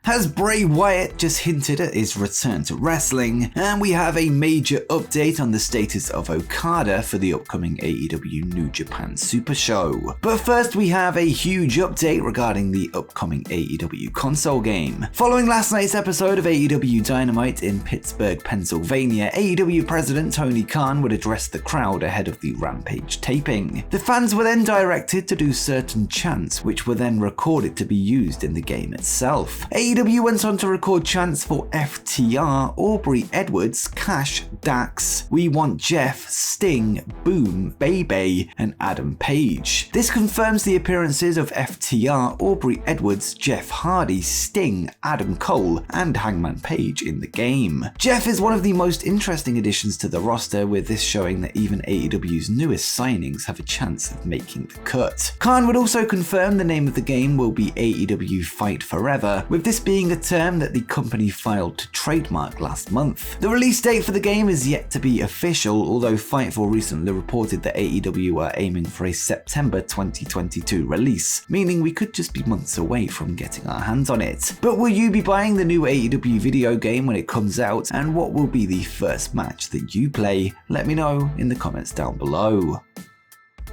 Has Bray Wyatt just hinted at his return to wrestling? And we have a major update on the status of OKADA for the upcoming AEW New Japan Super Show. But first we have a huge update regarding the upcoming AEW console game. Following last night's episode of AEW Dynamite in Pittsburgh, Pennsylvania, AEW President Tony Khan would address the crowd ahead of the Rampage taping. The fans were then directed to do certain chants, which were then recorded to be used in the game itself. AEW went on to record chants for FTR, Aubrey Edwards, Cash, Dax, We Want Jeff, Sting, Boom, Bebe, and Adam Page. This confirms the appearances of FTR, Aubrey Edwards, Jeff Hardy, Sting, Adam Cole, and Hangman Page in the game. Jeff is one of the most interesting additions to the roster, with this showing that even AEW's newest signings have a chance of making the cut. Khan would also confirm the name of the game will be AEW Fight Forever, with this being a term that the company filed to trademark last month. The release date for the game is yet to be official, although Fightful recently reported that AEW are aiming for a September 2022 release, meaning we could just be months away from getting our hands on it. But will you be buying the new AEW video game when it comes out, and what will be the first match that you play? Let me know in the comments down below.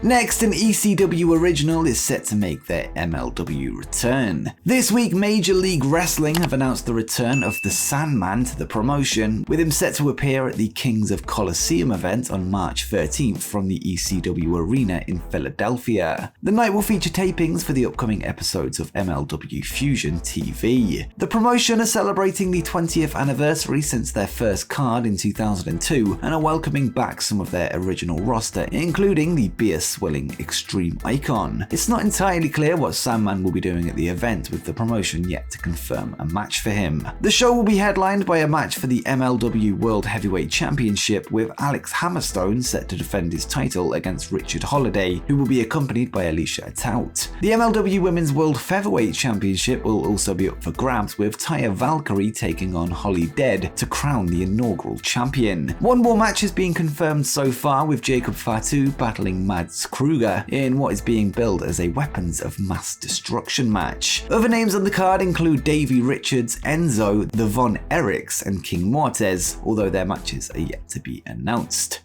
Next, an ECW original is set to make their MLW return. This week, Major League Wrestling have announced the return of the Sandman to the promotion, with him set to appear at the Kings of Colosseum event on March 13th from the ECW Arena in Philadelphia. The night will feature tapings for the upcoming episodes of MLW Fusion TV. The promotion are celebrating the 20th anniversary since their first card in 2002 and are welcoming back some of their original roster, including the beer swilling Extreme Icon. It's not entirely clear what Sandman will be doing at the event, with the promotion yet to confirm a match for him. The show will be headlined by a match for the MLW World Heavyweight Championship, with Alex Hammerstone set to defend his title against Richard Holiday, who will be accompanied by Alicia Tout. The MLW Women's World Featherweight Championship will also be up for grabs, with Taya Valkyrie taking on Holly Dead to crown the inaugural champion. One more match is being confirmed so far, with Jacob Fatu battling Mads Kruger in what is being billed as a Weapons of Mass Destruction match. Other names on the card include Davey Richards, Enzo, the Von Erichs, and King Mortez, although their matches are yet to be announced.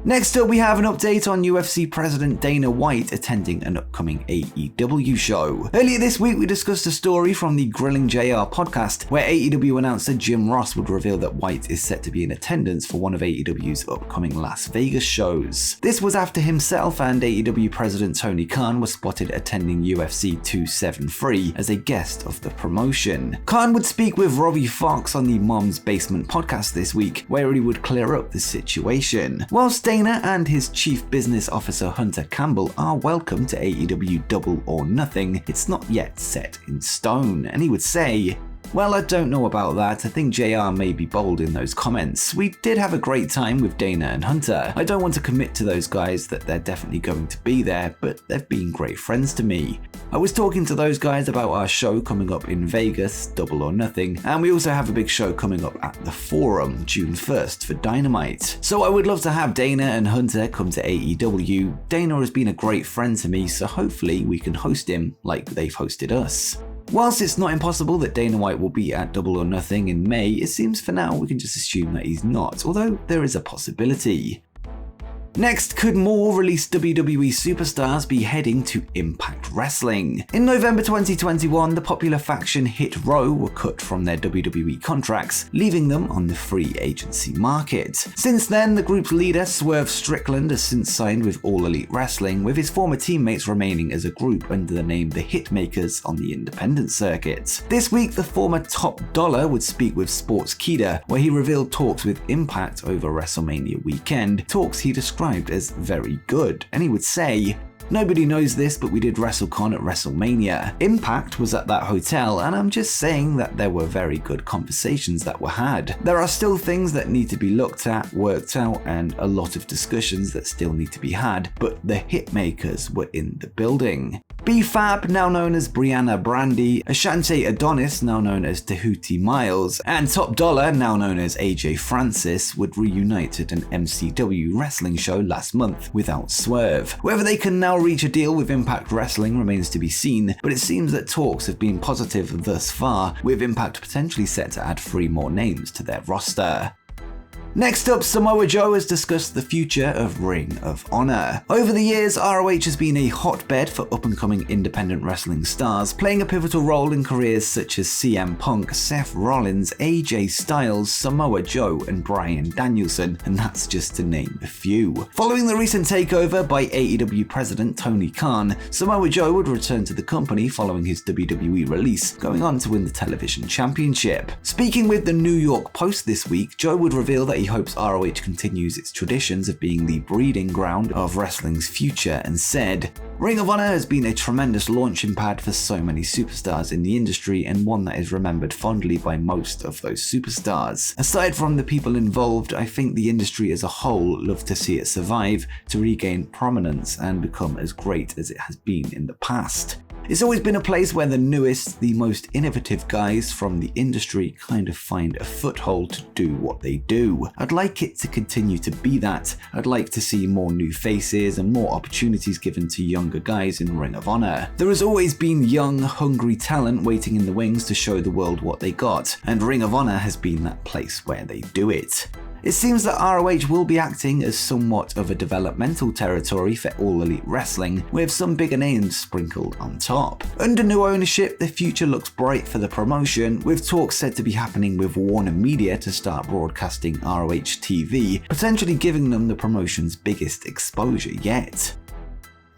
Next up, we have an update on UFC President Dana White attending an upcoming AEW show. Earlier this week, we discussed a story from the Grilling JR podcast where AEW announced that Jim Ross would reveal that White is set to be in attendance for one of AEW's upcoming Las Vegas shows. This was after himself and AEW President Tony Khan were spotted attending UFC 273 as a guest of the promotion. Khan would speak with Robbie Fox on the Mom's Basement podcast this week, where he would clear up the situation. Whilst Dana and his Chief Business Officer Hunter Campbell are welcome to AEW Double or Nothing, it's not yet set in stone, and he would say, "Well, I don't know about that. I think JR may be bold in those comments. We did have a great time with Dana and Hunter. I don't want to commit to those guys that they're definitely going to be there, but they've been great friends to me. I was talking to those guys about our show coming up in Vegas, Double or Nothing, and we also have a big show coming up at the Forum, June 1st for Dynamite. So I would love to have Dana and Hunter come to AEW. Dana has been a great friend to me, so hopefully we can host him like they've hosted us." Whilst it's not impossible that Dana White will be at Double or Nothing in May, it seems for now we can just assume that he's not, although there is a possibility. Next, could more released WWE superstars be heading to Impact Wrestling? In November 2021, the popular faction Hit Row were cut from their WWE contracts, leaving them on the free agency market. Since then, the group's leader, Swerve Strickland, has since signed with All Elite Wrestling, with his former teammates remaining as a group under the name The Hitmakers on the independent circuit. This week, the former Top Dollar would speak with Sportskeeda, where he revealed talks with Impact over WrestleMania weekend, talks he described as very good, and he would say, "Nobody knows this, but we did WrestleCon at WrestleMania. Impact was at that hotel, and I'm just saying that there were very good conversations that were had. There are still things that need to be looked at, worked out, and a lot of discussions that still need to be had, but the Hitmakers were in the building." B-Fab, now known as Brianna Brandy, Ashante Adonis, now known as Tahuti Miles, and Top Dollar, now known as AJ Francis, would reunite at an MCW wrestling show last month without Swerve. Whether they can now reach a deal with Impact Wrestling remains to be seen, but it seems that talks have been positive thus far, with Impact potentially set to add 3 more names to their roster. Next up, Samoa Joe has discussed the future of Ring of Honor. Over the years, ROH has been a hotbed for up-and-coming independent wrestling stars, playing a pivotal role in careers such as CM Punk, Seth Rollins, AJ Styles, Samoa Joe, and Bryan Danielson, and that's just to name a few. Following the recent takeover by AEW president Tony Khan, Samoa Joe would return to the company following his WWE release, going on to win the television championship. Speaking with the New York Post this week, Joe would reveal that he hopes ROH continues its traditions of being the breeding ground of wrestling's future and said, "Ring of Honor has been a tremendous launching pad for so many superstars in the industry and one that is remembered fondly by most of those superstars. Aside from the people involved, I think the industry as a whole love to see it survive, to regain prominence and become as great as it has been in the past. It's always been a place where the newest, the most innovative guys from the industry kind of find a foothold to do what they do. I'd like it to continue to be that. I'd like to see more new faces and more opportunities given to younger guys in Ring of Honor. There has always been young, hungry talent waiting in the wings to show the world what they got, and Ring of Honor has been that place where they do it. It seems that ROH will be acting as somewhat of a developmental territory for All Elite Wrestling, with some bigger names sprinkled on top. Under new ownership, the future looks bright for the promotion, with talks said to be happening with Warner Media to start broadcasting ROH TV, potentially giving them the promotion's biggest exposure yet.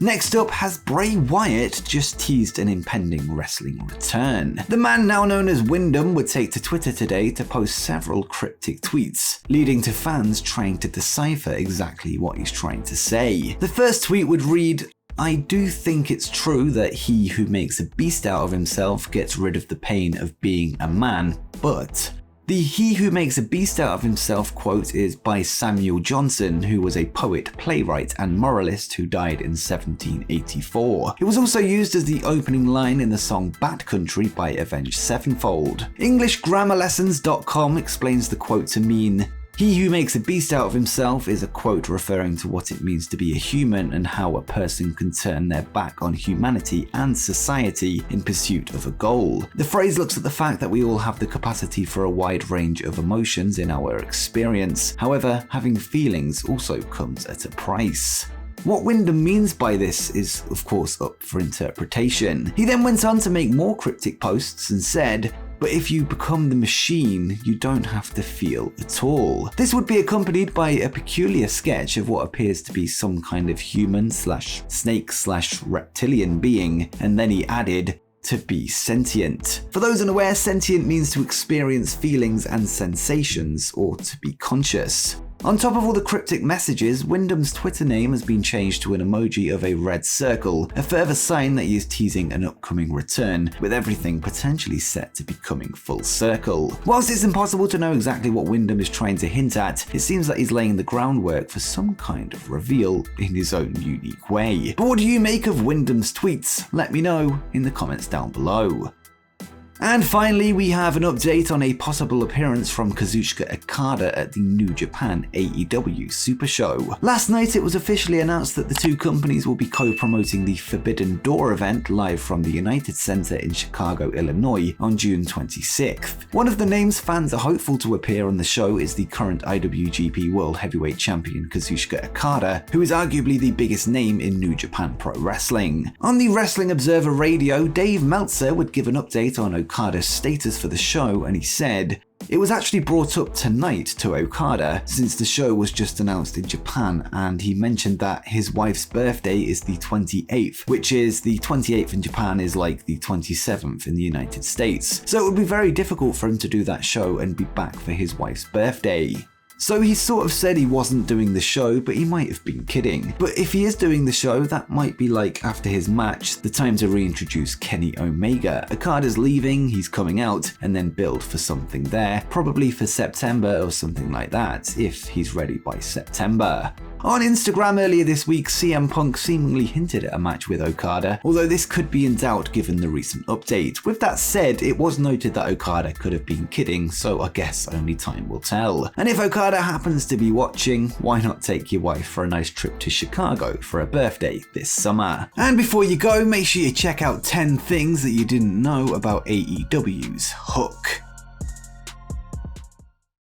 Next up, has Bray Wyatt just teased an impending wrestling return? The man now known as Wyndham would take to Twitter today to post several cryptic tweets, leading to fans trying to decipher exactly what he's trying to say. The first tweet would read, "I do think it's true that he who makes a beast out of himself gets rid of the pain of being a man, but..." The "he who makes a beast out of himself" quote is by Samuel Johnson, who was a poet, playwright, and moralist who died in 1784. It was also used as the opening line in the song Bat Country by Avenged Sevenfold. EnglishGrammarLessons.com explains the quote to mean, "He who makes a beast out of himself" is a quote referring to what it means to be a human and how a person can turn their back on humanity and society in pursuit of a goal. The phrase looks at the fact that we all have the capacity for a wide range of emotions in our experience. However, having feelings also comes at a price. What Wyndham means by this is, of course, up for interpretation. He then went on to make more cryptic posts and said, "But if you become the machine, you don't have to feel at all." This would be accompanied by a peculiar sketch of what appears to be some kind of human/snake/reptilian being, and then he added, "to be sentient." For those unaware, sentient means to experience feelings and sensations, or to be conscious. On top of all the cryptic messages, Wyndham's Twitter name has been changed to an emoji of a red circle, a further sign that he is teasing an upcoming return, with everything potentially set to be coming full circle. Whilst it's impossible to know exactly what Wyndham is trying to hint at, it seems that he's laying the groundwork for some kind of reveal in his own unique way. But what do you make of Wyndham's tweets? Let me know in the comments down below. And finally, we have an update on a possible appearance from Kazuchika Okada at the New Japan AEW Super Show. Last night, it was officially announced that the two companies will be co-promoting the Forbidden Door event live from the United Center in Chicago, Illinois on June 26th. One of the names fans are hopeful to appear on the show is the current IWGP World Heavyweight Champion Kazuchika Okada, who is arguably the biggest name in New Japan Pro-Wrestling. On the Wrestling Observer Radio, Dave Meltzer would give an update on Okada's status for the show, and he said, "It was actually brought up tonight to Okada since the show was just announced in Japan, and he mentioned that his wife's birthday is the 28th, which is the 28th in Japan is like the 27th in the United States. So it would be very difficult for him to do that show and be back for his wife's birthday." So he sort of said he wasn't doing the show, but he might have been kidding. But if he is doing the show, that might be like after his match, the time to reintroduce Kenny Omega. Okada's leaving, he's coming out, and then build for something there, probably for September or something like that, if he's ready by September. On Instagram earlier this week, CM Punk seemingly hinted at a match with Okada, although this could be in doubt given the recent update. With that said, it was noted that Okada could have been kidding, so I guess only time will tell. And if Okada happens to be watching, why not take your wife for a nice trip to Chicago for her birthday this summer? And before you go, make sure you check out 10 things that you didn't know about AEW's Hook.